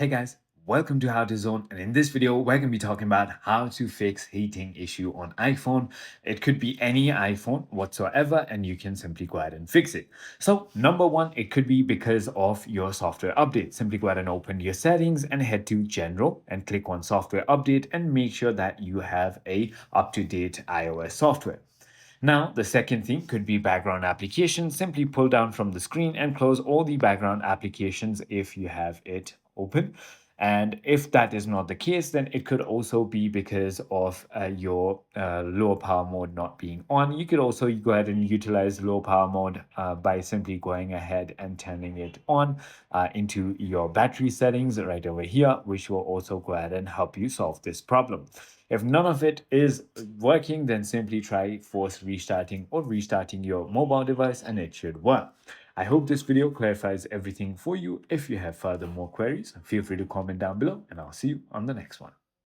Hey guys, welcome to How to Zone, and in this video we're going to be talking about how to fix heating issue on iPhone. It could be any iPhone whatsoever, and you can simply go ahead and fix it. So number one, it could be because of your software update. Simply go ahead and open your settings and head to General and click on Software Update and make sure that you have a up-to-date iOS software. Now, the second thing could be background applications. Simply pull down from the screen and close all the background applications if you have it open. And if that is not the case, then it could also be because of your low power mode not being on. You could also go ahead and utilize low power mode by simply going ahead and turning it on into your battery settings right over here, which will also go ahead and help you solve this problem. If none of it is working, then simply try force restarting or restarting your mobile device and it should work. I hope this video clarifies everything for you. If you have further more queries, feel free to comment down below and I'll see you on the next one.